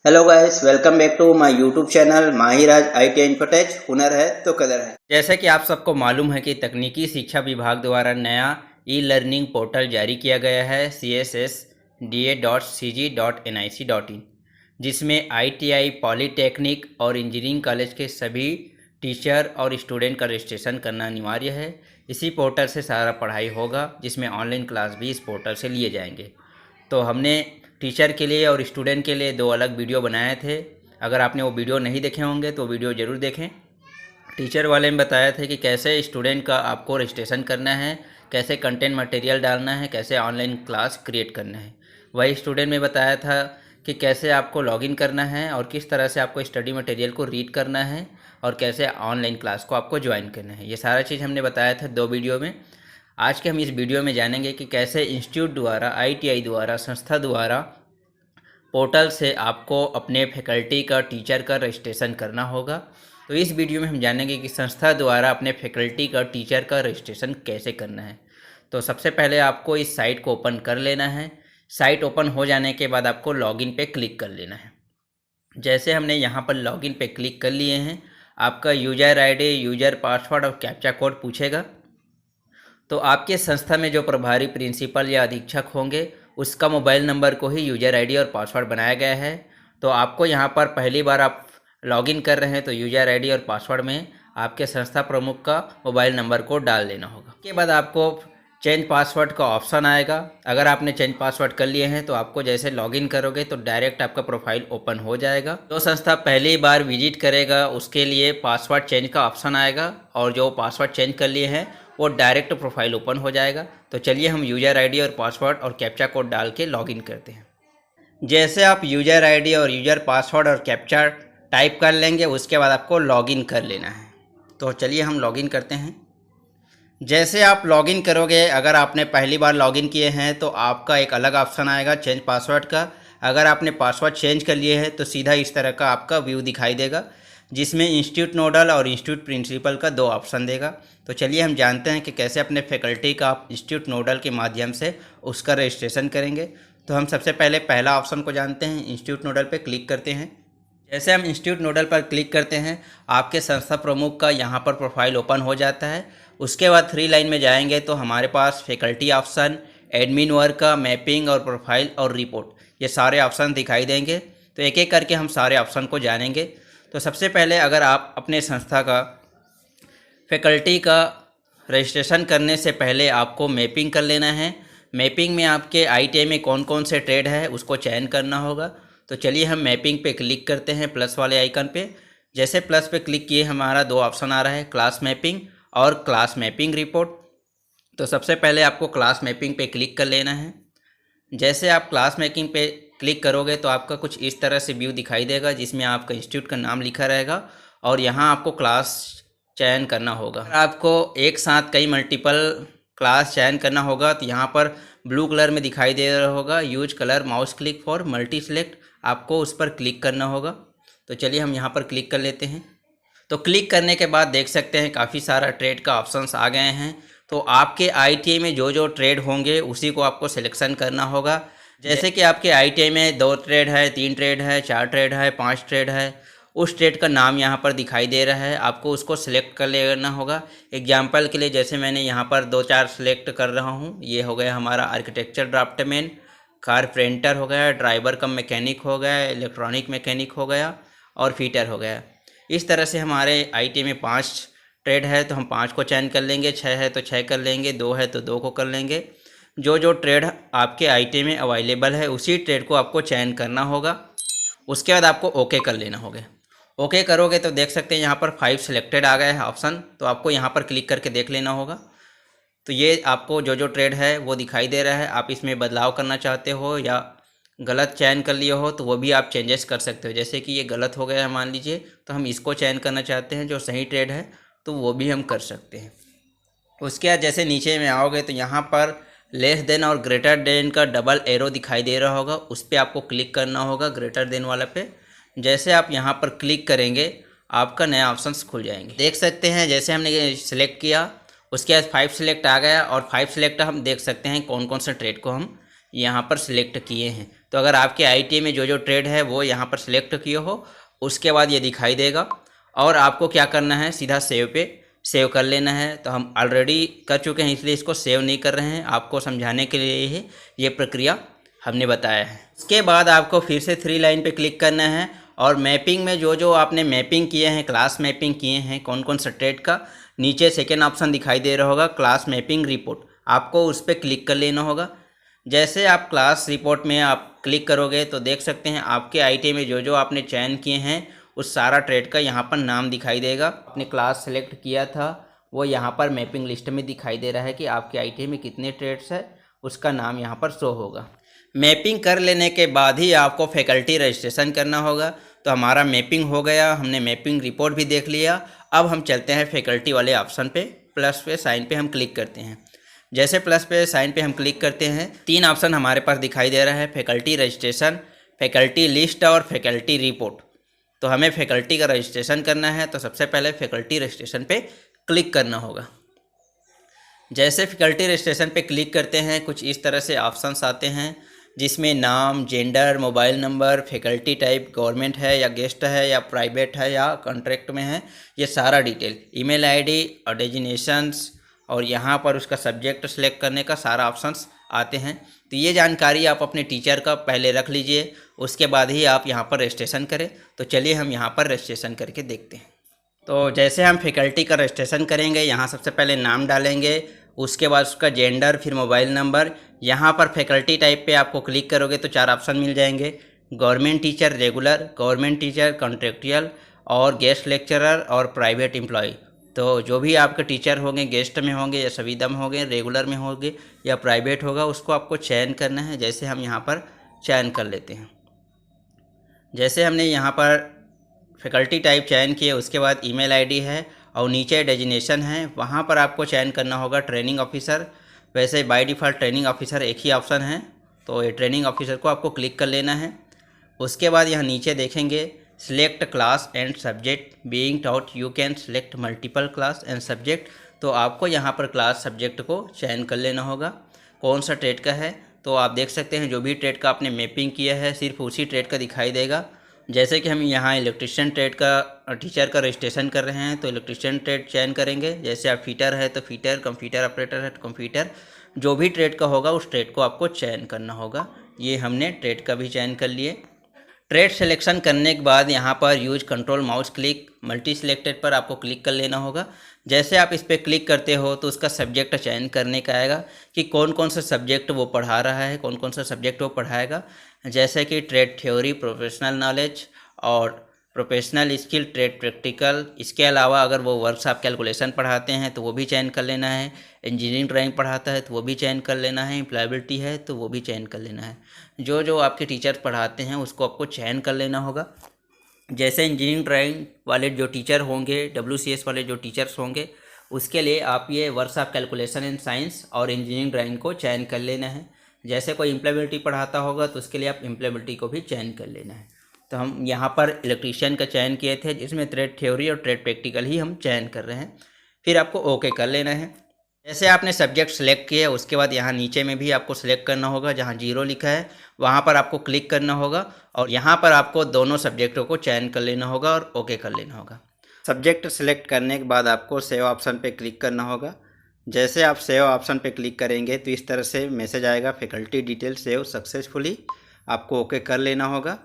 Hello guys, welcome back to my YouTube channel Mahiraj IT infotech. हुनर है तो कदर है। जैसे कि आप सबको मालूम है कि तकनीकी शिक्षा विभाग द्वारा नया ई लर्निंग पोर्टल जारी किया गया है cssda.cg.nic.in, जिसमें आईटीआई, पॉलीटेक्निक और इंजीनियरिंग कॉलेज के सभी टीचर और स्टूडेंट का रजिस्ट्रेशन करना अनिवार्य है। इसी पोर्टल से सारा पढ़ाई होगा, जिसमें ऑनलाइन क्लास भी इस पोर्टल से लिए जाएंगे। तो हमने टीचर के लिए और स्टूडेंट के लिए दो अलग वीडियो बनाए थे। अगर आपने वो वीडियो नहीं देखे होंगे तो वीडियो ज़रूर देखें। टीचर वाले में बताया था कि कैसे स्टूडेंट का आपको रजिस्ट्रेशन करना है, कैसे कंटेंट मटेरियल डालना है, कैसे ऑनलाइन क्लास क्रिएट करना है। वही स्टूडेंट में बताया था कि कैसे आपको लॉगिन करना है और किस तरह से आपको स्टडी मटेरियल को रीड करना है और कैसे ऑनलाइन क्लास को आपको ज्वाइन करना है। ये सारा चीज़ हमने बताया था दो वीडियो में। आज के हम इस वीडियो में जानेंगे कि कैसे इंस्टीट्यूट द्वारा, आईटीआई द्वारा, संस्था द्वारा पोर्टल से आपको अपने फैकल्टी का, टीचर का रजिस्ट्रेशन करना होगा। तो इस वीडियो में हम जानेंगे कि संस्था द्वारा अपने फैकल्टी का, टीचर का रजिस्ट्रेशन कैसे करना है। तो सबसे पहले आपको इस साइट को ओपन कर लेना है। साइट ओपन हो जाने के बाद आपको लॉगिन पे क्लिक कर लेना है। जैसे हमने यहाँ पर लॉगिन पे क्लिक कर लिए हैं, आपका यूजर आईडी, यूजर पासवर्ड और कैप्चा कोड पूछेगा। तो आपके संस्था में जो प्रभारी प्रिंसिपल या अधीक्षक होंगे, उसका मोबाइल नंबर को ही यूजर आईडी और पासवर्ड बनाया गया है। तो आपको यहाँ पर पहली बार आप लॉगिन कर रहे हैं तो यूजर आईडी और पासवर्ड में आपके संस्था प्रमुख का मोबाइल नंबर को डाल देना होगा। उसके बाद आपको चेंज पासवर्ड का ऑप्शन आएगा। अगर आपने चेंज पासवर्ड कर लिए हैं तो आपको जैसे लॉगिन करोगे तो डायरेक्ट आपका प्रोफाइल ओपन हो जाएगा। जो संस्था पहली बार विजिट करेगा उसके लिए पासवर्ड चेंज का ऑप्शन आएगा, और जो पासवर्ड चेंज कर लिए हैं वो डायरेक्ट प्रोफाइल ओपन हो जाएगा। तो चलिए हम यूज़र आईडी और पासवर्ड और कैप्चा कोड डाल के लॉगिन करते हैं। जैसे आप यूज़र आईडी और यूज़र पासवर्ड और कैप्चा टाइप कर लेंगे, उसके बाद आपको लॉगिन कर लेना है। तो चलिए हम लॉगिन करते हैं। जैसे आप लॉगिन करोगे, अगर आपने पहली बार लॉगिन किए हैं तो आपका एक अलग ऑप्शन आएगा चेंज पासवर्ड का। अगर आपने पासवर्ड चेंज कर लिए हैं तो सीधा इस तरह का आपका व्यू दिखाई देगा, जिसमें इंस्टीट्यूट नोडल और इंस्टीट्यूट प्रिंसिपल का दो ऑप्शन देगा। तो चलिए हम जानते हैं कि कैसे अपने फैकल्टी का आप इंस्टीट्यूट नोडल के माध्यम से उसका रजिस्ट्रेशन करेंगे। तो हम सबसे पहले पहला ऑप्शन को जानते हैं, इंस्टीट्यूट नोडल पर क्लिक करते हैं। जैसे हम इंस्टीट्यूट नोडल पर क्लिक करते हैं, आपके संस्था प्रमुख का यहाँ पर प्रोफाइल ओपन हो जाता है। उसके बाद 3 लाइन में जाएंगे तो हमारे पास फैकल्टी ऑप्शन, एडमिन वर्क का, मैपिंग और प्रोफाइल और रिपोर्ट, ये सारे ऑप्शन दिखाई देंगे। तो एक एक करके हम सारे ऑप्शन को जानेंगे। तो सबसे पहले अगर आप अपने संस्था का, फैकल्टी का रजिस्ट्रेशन करने से पहले आपको मैपिंग कर लेना है। मैपिंग में आपके आईटीआई में कौन कौन से ट्रेड है उसको चयन करना होगा। तो चलिए हम मैपिंग पे क्लिक करते हैं, प्लस वाले आइकन पे। जैसे प्लस पे क्लिक किए, हमारा दो ऑप्शन आ रहा है, क्लास मैपिंग और क्लास मैपिंग रिपोर्ट। तो सबसे पहले आपको क्लास मैपिंग पे क्लिक कर लेना है। जैसे आप क्लास मैपिंग पे क्लिक करोगे तो आपका कुछ इस तरह से व्यू दिखाई देगा, जिसमें आपका इंस्टीट्यूट का नाम लिखा रहेगा और यहाँ आपको क्लास चयन करना होगा। आपको एक साथ कई मल्टीपल क्लास चयन करना होगा तो यहाँ पर ब्लू कलर में दिखाई दे रहा होगा, use colour mouse click for multi select, आपको उस पर क्लिक करना होगा। तो चलिए हम यहाँ पर क्लिक कर लेते हैं। तो क्लिक करने के बाद देख सकते हैं काफ़ी सारा ट्रेड का ऑप्शंस आ गए हैं। तो आपके आईटीआई में जो जो ट्रेड होंगे उसी को आपको सिलेक्शन करना होगा। जैसे कि आपके आईटीआई में 2 ट्रेड है, 3 ट्रेड है, 4 ट्रेड है, 5 ट्रेड है, उस ट्रेड का नाम यहाँ पर दिखाई दे रहा है, आपको उसको सिलेक्ट कर लेना होगा। एग्जाम्पल के लिए जैसे मैंने यहाँ पर 2-4 सिलेक्ट कर रहा हूँ। ये हो गया हमारा आर्किटेक्चर ड्राफ्टमैन, कारपेंटर हो गया, ड्राइवर कम मैकेनिक हो गया, इलेक्ट्रॉनिक मैकेनिक हो गया और फिटर हो गया। इस तरह से हमारे आईटी में 5 ट्रेड है तो हम 5 को चयन कर लेंगे, 6 है तो 6 कर लेंगे, 2 है तो 2 को कर लेंगे। जो जो ट्रेड आपके आईटी में अवेलेबल है उसी ट्रेड को आपको चयन करना होगा। उसके बाद आपको ओके कर लेना होगा। ओके करोगे तो देख सकते हैं यहाँ पर 5 सिलेक्टेड आ गया है ऑप्शन, तो आपको यहाँ पर क्लिक करके देख लेना होगा। तो ये आपको जो जो ट्रेड है वो दिखाई दे रहा है। आप इसमें बदलाव करना चाहते हो या गलत चयन कर लिए हो तो वो भी आप चेंजेस कर सकते हो। जैसे कि ये गलत हो गया है मान लीजिए, तो हम इसको चयन करना चाहते हैं जो सही ट्रेड है, तो वो भी हम कर सकते हैं। उसके बाद जैसे नीचे में आओगे तो यहाँ पर लेस देन और ग्रेटर देन का डबल एरो दिखाई दे रहा होगा, उस पर आपको क्लिक करना होगा, ग्रेटर देन वाला पे। जैसे आप यहाँ पर क्लिक करेंगे आपका नया ऑप्शंस खुल जाएंगे। देख सकते हैं जैसे हमने सिलेक्ट किया, उसके बाद 5 सिलेक्ट आ गया और 5 सिलेक्ट हम देख सकते हैं कौन कौन से ट्रेड को हम यहाँ पर सिलेक्ट किए हैं। तो अगर आपके ITA में जो जो ट्रेड है वो यहाँ पर सिलेक्ट किए हो, उसके बाद ये दिखाई देगा और आपको क्या करना है, सीधा सेव पे सेव कर लेना है। तो हम ऑलरेडी कर चुके हैं इसलिए इसको सेव नहीं कर रहे हैं, आपको समझाने के लिए ही ये प्रक्रिया हमने बताया है। इसके बाद आपको फिर से 3 लाइन पे क्लिक करना है और मैपिंग में जो जो आपने मैपिंग किए हैं, क्लास मैपिंग किए हैं कौन कौन सा ट्रेड का, नीचे सेकेंड ऑप्शन दिखाई दे रहा होगा क्लास मैपिंग रिपोर्ट, आपको उस पर क्लिक कर लेना होगा। जैसे आप क्लास रिपोर्ट में आप क्लिक करोगे तो देख सकते हैं आपके ITA में जो जो आपने चयन किए हैं उस सारा ट्रेड का यहाँ पर नाम दिखाई देगा। आपने क्लास सेलेक्ट किया था वो यहाँ पर मैपिंग लिस्ट में दिखाई दे रहा है कि आपके ITA में कितने ट्रेड्स है, उसका नाम यहाँ पर शो होगा। मैपिंग कर लेने के बाद ही आपको फैकल्टी रजिस्ट्रेशन करना होगा। तो हमारा मैपिंग हो गया, हमने मैपिंग रिपोर्ट भी देख लिया। अब हम चलते हैं फैकल्टी वाले ऑप्शन पे, प्लस पे साइन पे हम क्लिक करते हैं। जैसे प्लस पे साइन पे हम क्लिक करते हैं 3 ऑप्शन हमारे पास दिखाई दे रहा है, फैकल्टी रजिस्ट्रेशन, फैकल्टी लिस्ट और फैकल्टी रिपोर्ट। तो हमें फैकल्टी का रजिस्ट्रेशन करना है तो सबसे पहले फैकल्टी रजिस्ट्रेशन पे क्लिक करना होगा। जैसे फैकल्टी रजिस्ट्रेशन पे क्लिक करते हैं कुछ इस तरह से ऑप्शंस आते हैं जिसमें नाम, gender, mobile number, faculty type government है या गेस्ट है या प्राइवेट है या कॉन्ट्रैक्ट में है, ये सारा डिटेल, ईमेल आईडी और डेजिग्नेशंस और यहाँ पर उसका सब्जेक्ट सेलेक्ट करने का सारा ऑप्शंस आते हैं। तो ये जानकारी आप अपने टीचर का पहले रख लीजिए, उसके बाद ही आप यहाँ पर रजिस्ट्रेशन करें। तो चलिए हम यहाँ पर रजिस्ट्रेशन करके देखते हैं। तो जैसे हम फैकल्टी का रजिस्ट्रेशन करेंगे, यहाँ सबसे पहले नाम डालेंगे, उसके बाद उसका जेंडर, फिर मोबाइल नंबर। यहाँ पर फैकल्टी टाइप पे आपको क्लिक करोगे तो 4 ऑप्शन मिल जाएंगे, government teacher, regular, government teacher, contractual और गेस्ट लेक्चरर और प्राइवेट एम्प्लॉय। तो जो भी आपके टीचर होंगे, गेस्ट में होंगे या सविधा में होंगे, रेगुलर में होंगे या प्राइवेट होगा, उसको आपको चयन करना है। जैसे हम यहाँ पर चयन कर लेते हैं। जैसे हमने यहाँ पर फैकल्टी टाइप चयन किए, उसके बाद ईमेल आईडी है और नीचे डेजिग्नेशन है, वहाँ पर आपको चयन करना होगा ट्रेनिंग ऑफिसर। वैसे बाय डिफ़ॉल्ट ट्रेनिंग ऑफिसर एक ही ऑप्शन है, तो ये ट्रेनिंग ऑफिसर को आपको क्लिक कर लेना है। उसके बाद यहाँ नीचे देखेंगे select class and subject being taught, you can select multiple class and subject. तो आपको यहाँ पर क्लास सब्जेक्ट को चयन कर लेना होगा कौन सा ट्रेड का है। तो आप देख सकते हैं जो भी ट्रेड का आपने मैपिंग किया है सिर्फ उसी ट्रेड का दिखाई देगा। जैसे कि हम यहाँ इलेक्ट्रिशियन ट्रेड का टीचर का रजिस्ट्रेशन कर रहे हैं तो इलेक्ट्रिशियन ट्रेड चयन करेंगे। जैसे आप फिटर है तो फिटर, कंप्यूटर ऑपरेटर है तो कंप्यूटर, जो भी ट्रेड का होगा उस ट्रेड को आपको चयन करना होगा। ये हमने ट्रेड का भी चयन कर लिए। ट्रेड सिलेक्शन करने के बाद यहाँ पर use control mouse click multi selected पर आपको क्लिक कर लेना होगा। जैसे आप इस पर क्लिक करते हो तो उसका सब्जेक्ट चयन करने का आएगा कि कौन कौन सा सब्जेक्ट वो पढ़ा रहा है, कौन कौन सा सब्जेक्ट वो पढ़ाएगा। जैसे कि ट्रेड थ्योरी, प्रोफेशनल नॉलेज और प्रोफेशनल स्किल, ट्रेड प्रैक्टिकल। इसके अलावा अगर वो वर्कशॉप कैलकुलेशन पढ़ाते हैं तो वो भी चयन कर लेना है, इंजीनियरिंग ड्राइंग पढ़ाता है तो वो भी चयन कर लेना है, एम्प्लॉयबिलिटी है तो वो भी चयन कर लेना है। जो जो आपके टीचर पढ़ाते हैं उसको आपको चयन कर लेना होगा। जैसे इंजीनियरिंग ड्राइंग वाले जो टीचर होंगे, WCS वाले जो टीचर्स होंगे, उसके लिए आप ये वर्कशॉप कैलकुलेशन इन साइंस और इंजीनियरिंग ड्राइंग को चयन कर लेना है। जैसे कोई एम्प्लॉयबिलिटी पढ़ाता होगा तो उसके लिए आप एम्प्लॉयबिलिटी को भी चयन कर लेना है। तो हम यहाँ पर इलेक्ट्रीशियन का चयन किए थे जिसमें ट्रेड थ्योरी और ट्रेड प्रैक्टिकल ही हम चयन कर रहे हैं। फिर आपको ओके कर लेना है। जैसे आपने सब्जेक्ट सेलेक्ट किया उसके बाद यहाँ नीचे में भी आपको सेलेक्ट करना होगा, जहाँ 0 लिखा है वहाँ पर आपको क्लिक करना होगा और यहाँ पर आपको दोनों सब्जेक्टों को चयन कर लेना होगा और ओके कर लेना होगा। सब्जेक्ट सेलेक्ट करने के बाद आपको सेव ऑप्शन पे क्लिक करना होगा। जैसे आप सेव ऑप्शन पे क्लिक करेंगे तो इस तरह से मैसेज आएगा, फैकल्टी डिटेल सेव सक्सेसफुली, आपको ओके कर लेना होगा।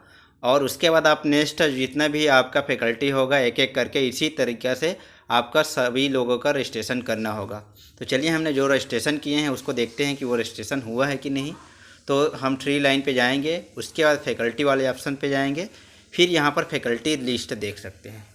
और उसके बाद आप नेक्स्ट जितना भी आपका फैकल्टी होगा एक एक करके इसी तरीक़े से आपका सभी लोगों का रजिस्ट्रेशन करना होगा। तो चलिए हमने जो रजिस्ट्रेशन किए हैं उसको देखते हैं कि वो रजिस्ट्रेशन हुआ है कि नहीं। तो हम 3 लाइन पे जाएंगे, उसके बाद फैकल्टी वाले ऑप्शन पे जाएंगे, फिर यहाँ पर फैकल्टी लिस्ट देख सकते हैं।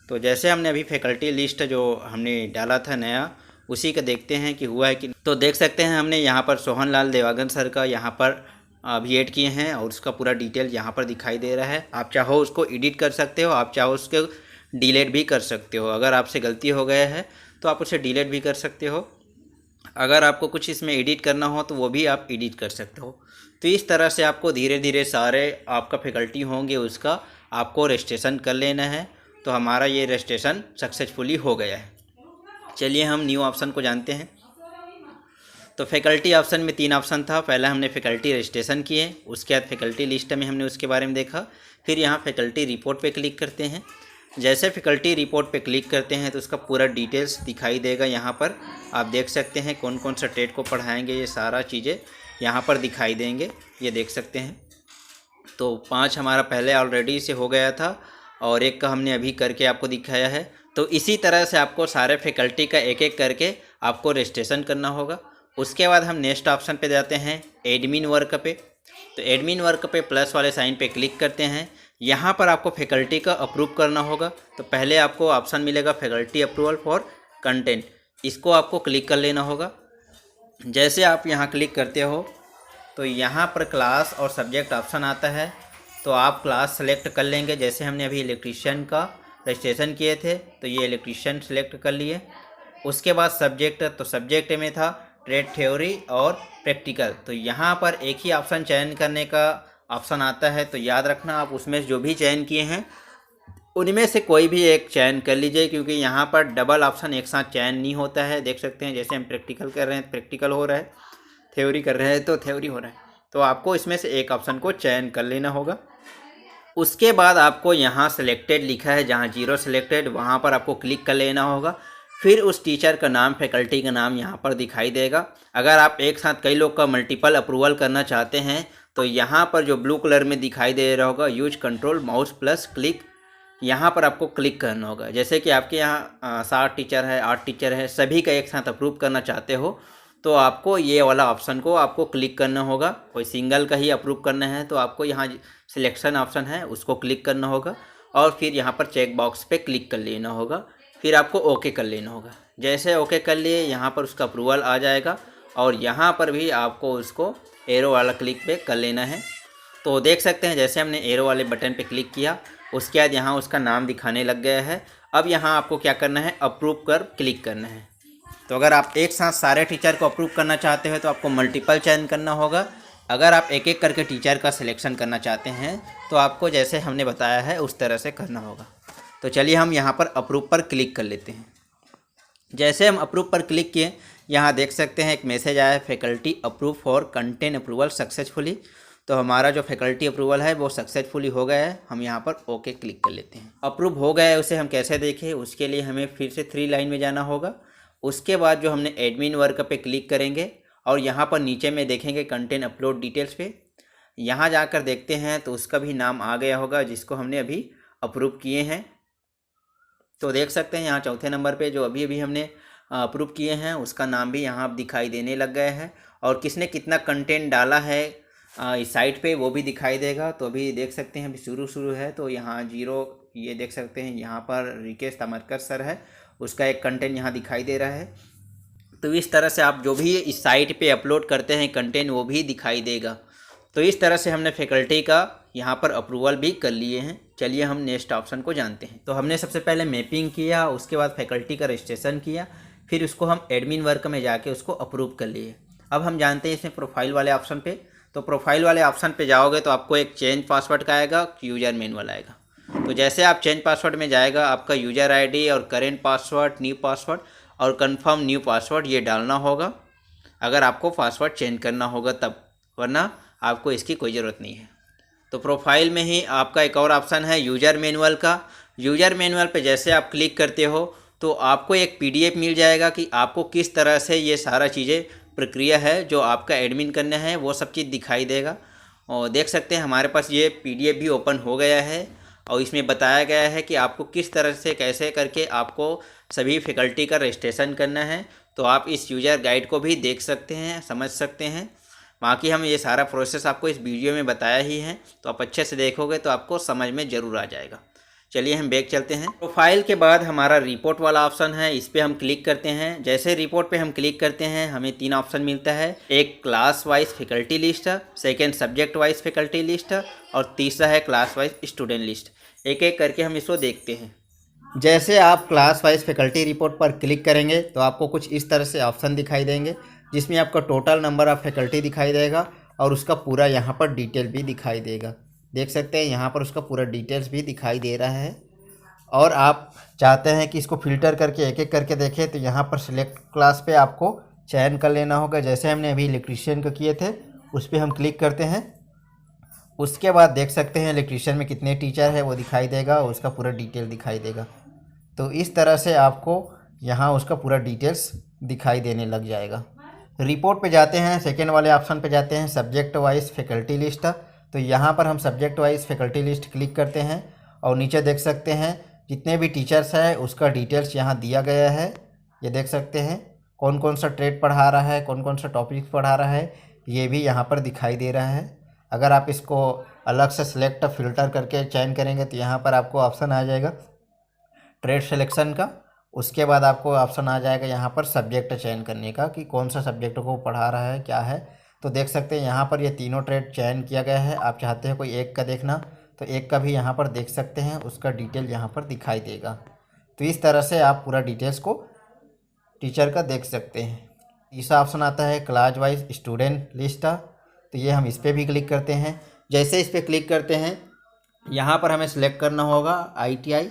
तो जैसे हमने अभी फैकल्टी लिस्ट जो हमने डाला था नया, उसी का देखते हैं कि हुआ है कि। तो देख सकते हैं हमने यहाँ पर सोहन लाल देवागन सर का यहाँ पर अभी ऐड किए हैं और उसका पूरा डिटेल यहाँ पर दिखाई दे रहा है। आप चाहो उसको एडिट कर सकते हो, आप चाहो उसको डिलीट भी कर सकते हो। अगर आपसे गलती हो गया है तो आप उसे डिलीट भी कर सकते हो। अगर आपको कुछ इसमें एडिट करना हो तो वो भी आप एडिट कर सकते हो। तो इस तरह से आपको धीरे धीरे सारे आपका फैकल्टी होंगे उसका आपको रजिस्ट्रेशन कर लेना है। तो हमारा ये रजिस्ट्रेशन सक्सेसफुली हो गया है। चलिए हम न्यू ऑप्शन को जानते हैं। तो फैकल्टी ऑप्शन में 3 ऑप्शन था। पहले हमने फैकल्टी रजिस्ट्रेशन किए, उसके बाद फैकल्टी लिस्ट में हमने उसके बारे में देखा। फिर यहाँ फैकल्टी रिपोर्ट पे क्लिक करते हैं। जैसे फैकल्टी रिपोर्ट पे क्लिक करते हैं तो उसका पूरा डिटेल्स दिखाई देगा। यहाँ पर आप देख सकते हैं कौन कौन सा टेट को पढ़ाएंगे, ये सारा चीज़ें यहाँ पर दिखाई देंगे, ये देख सकते हैं। तो 5 हमारा पहले ऑलरेडी से हो गया था और एक का हमने अभी करके आपको दिखाया है। तो इसी तरह से आपको सारे फैकल्टी का एक एक करके आपको रजिस्ट्रेशन करना होगा। उसके बाद हम नेक्स्ट ऑप्शन पे जाते हैं, एडमिन वर्क पे। तो एडमिन वर्क पे प्लस वाले साइन पे क्लिक करते हैं। यहाँ पर आपको फैकल्टी का अप्रूव करना होगा। तो पहले आपको ऑप्शन मिलेगा फैकल्टी अप्रूवल फॉर कंटेंट, इसको आपको क्लिक कर लेना होगा। जैसे आप यहाँ क्लिक करते हो तो यहाँ पर क्लास और सब्जेक्ट ऑप्शन आता है, तो आप क्लास सेलेक्ट कर लेंगे। जैसे हमने अभी इलेक्ट्रीशियन का रजिस्ट्रेशन किए थे तो ये इलेक्ट्रीशियन सेलेक्ट कर लिए। उसके बाद सब्जेक्ट, तो सब्जेक्ट में था ट्रेड थ्योरी और प्रैक्टिकल। तो यहाँ पर एक ही ऑप्शन चयन करने का ऑप्शन आता है, तो याद रखना आप उसमें जो भी चयन किए हैं उनमें से कोई भी एक चयन कर लीजिए, क्योंकि यहाँ पर डबल ऑप्शन एक साथ चयन नहीं होता है। देख सकते हैं जैसे हम प्रैक्टिकल कर रहे हैं प्रैक्टिकल हो रहा है, थ्योरी कर रहे हैं तो थ्योरी हो रहा है। तो आपको इसमें से एक ऑप्शन को चयन कर लेना होगा। उसके बाद आपको यहाँ सिलेक्टेड लिखा है, जहाँ 0 सिलेक्टेड, वहाँ पर आपको क्लिक कर लेना होगा। फिर उस टीचर का नाम, फैकल्टी का नाम यहाँ पर दिखाई देगा। अगर आप एक साथ कई लोग का मल्टीपल अप्रूवल करना चाहते हैं तो यहाँ पर जो ब्लू कलर में दिखाई दे रहा होगा use control mouse plus click, यहाँ पर आपको क्लिक करना होगा। जैसे कि आपके यहाँ 7 टीचर है, 8 टीचर है, सभी का एक साथ अप्रूव करना चाहते हो तो आपको ये वाला ऑप्शन को आपको क्लिक करना होगा। कोई सिंगल का ही अप्रूव करना है तो आपको यहाँ सिलेक्शन ऑप्शन है उसको क्लिक करना होगा और फिर यहाँ पर चेक बॉक्स पे क्लिक कर लेना होगा। फिर आपको ओके कर लेना होगा। जैसे ओके कर लिए यहाँ पर उसका अप्रूवल आ जाएगा और यहाँ पर भी आपको उसको एरो वाला क्लिक पे कर लेना है। तो देख सकते हैं जैसे हमने एरो वाले बटन पे क्लिक किया, उसके बाद यहाँ उसका नाम दिखाने लग गया है। अब यहाँ आपको क्या करना है, अप्रूव कर क्लिक करना है। तो अगर आप एक साथ सारे टीचर को अप्रूव करना चाहते हो तो आपको मल्टीपल चयन करना होगा। अगर आप एक एक करके टीचर का सिलेक्शन करना चाहते हैं तो आपको जैसे हमने बताया है उस तरह से करना होगा। तो चलिए हम यहाँ पर अप्रूव पर क्लिक कर लेते हैं। जैसे हम अप्रूव पर क्लिक किए, यहाँ देख सकते हैं एक मैसेज आया है, faculty approve for content approval successfully. तो हमारा जो फैकल्टी अप्रूवल है वो सक्सेसफुली हो गया है। हम यहाँ पर ओके क्लिक कर लेते हैं। अप्रूव हो गया है उसे हम कैसे देखें, उसके लिए हमें फिर से 3 लाइन में जाना होगा। उसके बाद जो हमने एडमिन वर्क पे क्लिक करेंगे और यहाँ पर नीचे में देखेंगे कंटेंट अपलोड डिटेल्स पे, यहाँ जाकर देखते हैं तो उसका भी नाम आ गया होगा जिसको हमने अभी अप्रूव किए हैं। तो देख सकते हैं यहाँ चौथे नंबर पे जो अभी अभी हमने अप्रूव किए हैं उसका नाम भी यहाँ दिखाई देने लग गया है और किसने कितना कंटेंट डाला है इस साइट पे वो भी दिखाई देगा। तो अभी देख सकते हैं अभी शुरू है तो यहाँ 0, ये देख सकते हैं यहाँ पर रिकेश तमरकर सर है, उसका एक कंटेंट यहाँ दिखाई दे रहा है। तो इस तरह से आप जो भी इस साइट पे अपलोड करते हैं कंटेंट वो भी दिखाई देगा। तो इस तरह से हमने फैकल्टी का यहाँ पर अप्रूवल भी कर लिए हैं। चलिए हम नेक्स्ट ऑप्शन को जानते हैं। तो हमने सबसे पहले मैपिंग किया, उसके बाद फैकल्टी का रजिस्ट्रेशन किया, फिर उसको हम एडमिन वर्क में जाके उसको अप्रूव कर लिए। अब हम जानते हैं इसमें प्रोफाइल वाले ऑप्शन पे। तो प्रोफाइल वाले ऑप्शन पे जाओगे तो आपको एक चेंज पासवर्ड का आएगा, यूज़र मैनुअल आएगा। तो जैसे आप चेंज पासवर्ड में जाएगा आपका यूज़र आईडी और करेंट पासवर्ड, न्यू पासवर्ड और कंफर्म न्यू पासवर्ड ये डालना होगा अगर आपको पासवर्ड चेंज करना होगा तब, वरना आपको इसकी कोई ज़रूरत नहीं है। तो प्रोफाइल में ही आपका एक और ऑप्शन है यूज़र मैनुअल का। यूज़र मैनुअल पे जैसे आप क्लिक करते हो तो आपको एक PDF मिल जाएगा कि आपको किस तरह से ये सारा चीज़ें प्रक्रिया है जो आपका एडमिन करना है वो सब चीज़ दिखाई देगा। और देख सकते हैं हमारे पास ये PDF भी ओपन हो गया है और इसमें बताया गया है कि आपको किस तरह से कैसे करके आपको सभी फैकल्टी का रजिस्ट्रेशन करना है। तो आप इस यूज़र गाइड को भी देख सकते हैं, समझ सकते हैं। बाकी हम ये सारा प्रोसेस आपको इस वीडियो में बताया ही है, तो आप अच्छे से देखोगे तो आपको समझ में ज़रूर आ जाएगा। चलिए हम बैक चलते हैं। प्रोफाइल के बाद हमारा रिपोर्ट वाला ऑप्शन है, इस पर हम क्लिक करते हैं। जैसे रिपोर्ट पे हम क्लिक करते हैं हमें 3 ऑप्शन मिलता है, एक class wise faculty list, second subject wise faculty list और तीसरा है क्लास वाइज स्टूडेंट लिस्ट। एक एक करके हम इसको देखते हैं। जैसे आप क्लास वाइज फैकल्टी रिपोर्ट पर क्लिक करेंगे तो आपको कुछ इस तरह से ऑप्शन दिखाई देंगे, जिसमें आपका टोटल नंबर ऑफ फैकल्टी दिखाई देगा और उसका पूरा यहाँ पर डिटेल भी दिखाई देगा। देख सकते हैं यहाँ पर उसका पूरा डिटेल्स भी दिखाई दे रहा है। और आप चाहते हैं कि इसको फ़िल्टर करके एक एक करके देखें तो यहाँ पर सिलेक्ट क्लास पे आपको चयन कर लेना होगा। जैसे हमने अभी इलेक्ट्रीशियन को किए थे उस पर हम क्लिक करते हैं। उसके बाद देख सकते हैं इलेक्ट्रीशियन में कितने टीचर है वो दिखाई देगा और उसका पूरा डिटेल दिखाई देगा। तो इस तरह से आपको यहाँ उसका पूरा डिटेल्स दिखाई देने लग जाएगा। रिपोर्ट पे जाते हैं, सेकेंड वाले ऑप्शन पे जाते हैं, सब्जेक्ट वाइज फैकल्टी लिस्ट। तो यहाँ पर हम subject wise faculty list click करते हैं और नीचे देख सकते हैं जितने भी टीचर्स हैं उसका डिटेल्स यहाँ दिया गया है। ये देख सकते हैं कौन कौन सा ट्रेड पढ़ा रहा है, कौन कौन सा टॉपिक पढ़ा रहा है, ये भी यहाँ पर दिखाई दे रहा है। अगर आप इसको अलग से सिलेक्ट फ़िल्टर करके चयन करेंगे तो यहाँ पर आपको ऑप्शन आ जाएगा ट्रेड सिलेक्शन का। उसके बाद आपको ऑप्शन आ जाएगा यहाँ पर सब्जेक्ट चयन करने का कि कौन सा सब्जेक्ट को पढ़ा रहा है, क्या है। तो देख सकते हैं यहाँ पर ये तीनों ट्रेड चयन किया गया है। आप चाहते हैं कोई एक का देखना तो एक का भी यहाँ पर देख सकते हैं, उसका डिटेल यहाँ पर दिखाई देगा। तो इस तरह से आप पूरा डिटेल्स को टीचर का देख सकते हैं। तीसरा ऑप्शन आता है क्लास वाइज स्टूडेंट लिस्ट। तो ये हम इस पर भी क्लिक करते हैं। जैसे इस पर क्लिक करते हैं यहाँ पर हमें सेलेक्ट करना होगा ITI।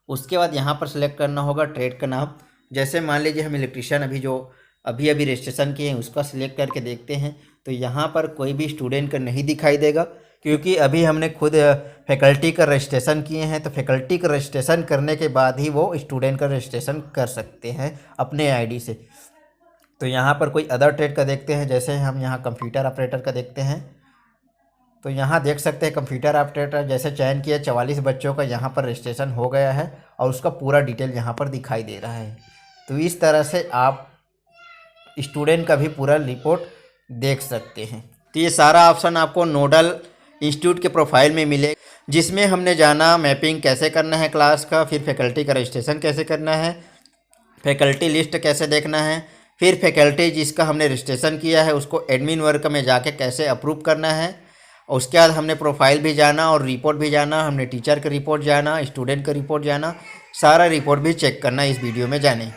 उसके बाद यहाँ पर सेलेक्ट करना होगा ट्रेड का नाम। जैसे मान लीजिए हम इलेक्ट्रीशियन अभी रजिस्ट्रेशन किए हैं उसका सिलेक्ट करके देखते हैं तो यहाँ पर कोई भी स्टूडेंट का नहीं दिखाई देगा, क्योंकि अभी हमने खुद फैकल्टी का रजिस्ट्रेशन किए हैं। तो फैकल्टी का रजिस्ट्रेशन करने के बाद ही वो स्टूडेंट का रजिस्ट्रेशन कर सकते हैं अपने ID से। तो यहाँ पर कोई अदर ट्रेड का देखते हैं। जैसे हम यहाँ कंप्यूटर ऑपरेटर का देखते हैं तो यहाँ देख सकते हैं कंप्यूटर ऑपरेटर जैसे चयन किया 44 बच्चों का यहाँ पर रजिस्ट्रेशन हो गया है और उसका पूरा डिटेल यहाँ पर दिखाई दे रहा है। तो इस तरह से आप स्टूडेंट का भी पूरा रिपोर्ट देख सकते हैं। तो ये सारा ऑप्शन आपको नोडल इंस्टीट्यूट के प्रोफाइल में मिले, जिसमें हमने जाना मैपिंग कैसे करना है क्लास का, फिर फैकल्टी का रजिस्ट्रेशन कैसे करना है, फैकल्टी लिस्ट कैसे देखना है, फिर फैकल्टी जिसका हमने रजिस्ट्रेशन किया है उसको एडमिन वर्क में जाके कैसे अप्रूव करना है। उसके बाद हमने प्रोफाइल भी जाना और रिपोर्ट भी जाना, हमने टीचर का रिपोर्ट जाना, स्टूडेंट का रिपोर्ट जाना, सारा रिपोर्ट भी चेक करना इस वीडियो में जाने।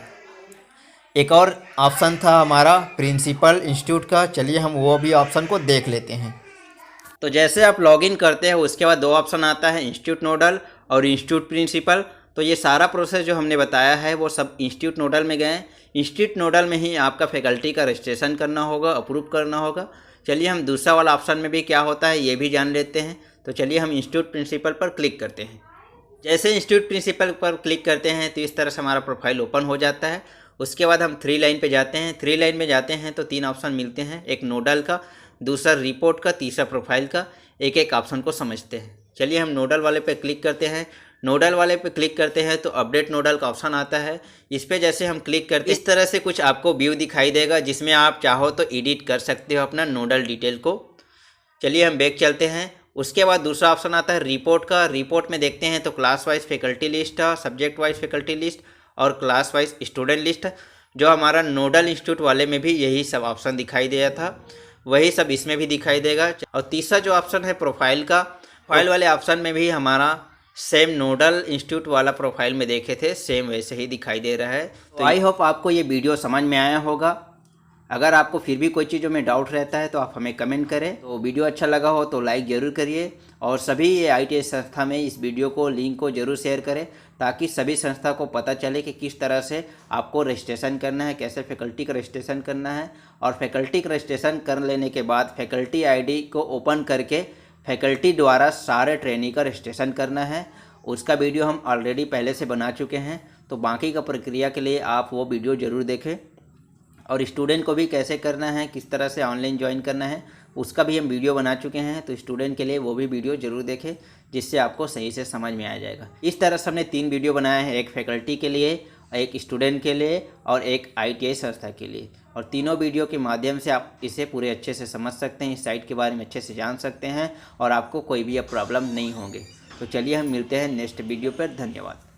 एक और ऑप्शन था हमारा प्रिंसिपल इंस्टीट्यूट का, चलिए हम वो भी ऑप्शन को देख लेते हैं। तो जैसे आप लॉगिन करते हैं उसके बाद 2 ऑप्शन आता है, इंस्टीट्यूट नोडल और इंस्टीट्यूट प्रिंसिपल। तो ये सारा प्रोसेस जो हमने बताया है वो सब इंस्टीट्यूट नोडल में गए। इंस्टीट्यूट नोडल में ही आपका फैकल्टी का रजिस्ट्रेशन करना होगा, अप्रूव करना होगा। चलिए हम दूसरा वाला ऑप्शन में भी क्या होता है ये भी जान लेते हैं। तो चलिए हम इंस्टीट्यूट प्रिंसिपल पर क्लिक करते हैं। जैसे इंस्टीट्यूट प्रिंसिपल पर क्लिक करते हैं तो इस तरह से हमारा प्रोफाइल ओपन हो जाता है। उसके बाद हम 3 लाइन पे जाते हैं। 3 लाइन में जाते हैं तो 3 ऑप्शन मिलते हैं, एक नोडल का, दूसरा रिपोर्ट का, तीसरा प्रोफाइल का। एक एक ऑप्शन को समझते हैं। चलिए हम नोडल वाले पे क्लिक करते हैं। नोडल वाले पे क्लिक करते हैं तो अपडेट नोडल का ऑप्शन आता है। इस पे जैसे हम क्लिक करते हैं इस तरह से कुछ आपको व्यू दिखाई देगा, जिसमें आप चाहो तो एडिट कर सकते हो अपना नोडल डिटेल को। चलिए हम बैक चलते हैं। उसके बाद दूसरा ऑप्शन आता है रिपोर्ट का। रिपोर्ट में देखते हैं तो class wise faculty list, subject wise faculty list और क्लास वाइज स्टूडेंट लिस्ट। जो हमारा नोडल इंस्टीट्यूट वाले में भी यही सब ऑप्शन दिखाई दिया था, वही सब इसमें भी दिखाई देगा। और तीसरा जो ऑप्शन है प्रोफाइल का, प्रोफाइल वाले ऑप्शन में भी हमारा सेम नोडल इंस्टीट्यूट वाला प्रोफाइल में देखे थे सेम वैसे ही दिखाई दे रहा है। तो आई होप आपको ये वीडियो समझ में आया होगा। अगर आपको फिर भी कोई चीज़ों में डाउट रहता है तो आप हमें कमेंट करें। तो वीडियो अच्छा लगा हो तो लाइक ज़रूर करिए और सभी ये ITI संस्था में इस वीडियो को लिंक को ज़रूर शेयर करें, ताकि सभी संस्था को पता चले कि किस तरह से आपको रजिस्ट्रेशन करना है, कैसे फैकल्टी का रजिस्ट्रेशन करना है। और फैकल्टी का रजिस्ट्रेशन कर लेने के बाद फैकल्टी ID को ओपन करके फैकल्टी द्वारा सारे ट्रेनी का रजिस्ट्रेशन करना है। उसका वीडियो हम ऑलरेडी पहले से बना चुके हैं, तो बाकी का प्रक्रिया के लिए आप वो वीडियो ज़रूर देखें। और स्टूडेंट को भी कैसे करना है, किस तरह से ऑनलाइन ज्वाइन करना है, उसका भी हम वीडियो बना चुके हैं। तो स्टूडेंट के लिए वो भी वीडियो ज़रूर देखें, जिससे आपको सही से समझ में आ जाएगा। इस तरह से हमने 3 वीडियो बनाए हैं, एक फैकल्टी के लिए, एक स्टूडेंट के लिए और एक ITI संस्था के लिए। और तीनों वीडियो के माध्यम से आप इसे पूरे अच्छे से समझ सकते हैं, इस साइट के बारे में अच्छे से जान सकते हैं और आपको कोई भी अब प्रॉब्लम नहीं होंगे। तो चलिए हम मिलते हैं नेक्स्ट वीडियो पर। धन्यवाद।